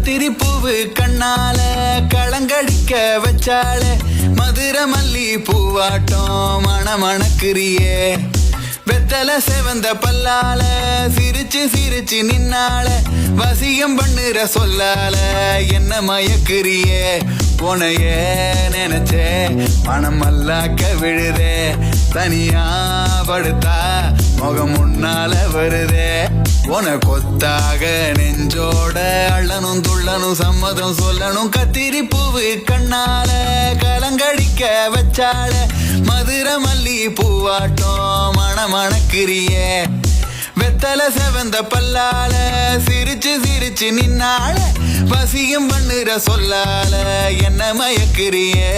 கத்திரி பூவு கண்ணால களங்கடிக்க வச்சால மதுர மல்லி பூவாட்டம் மணமணக்கிறியே வெத்தல செவந்த பல்லால சிரிச்சு சிரிச்சு நின்னால வசியம் பண்ணுற சொல்லால என்ன மயக்கிறியே உனைய நினைச்சே மனம் மல்லாக்க விழுதே தனியா படுத்தா முகம் முன்னால வருதே உன கொத்தாக நெஞ்சோட அள்ளனும் துள்ளனும் சம்மதம் சொல்லணும் கத்திரி பூவு கண்ணால கலங்கடிக்க வச்சால மதுர மல்லி பூவாட்டம் மணமணக்கிறியே வெத்தல செவந்த பல்லால சிரிச்சு சிரிச்சு நின்னால வசியம் பண்ணுற சொல்லால என்ன மயக்கிறியே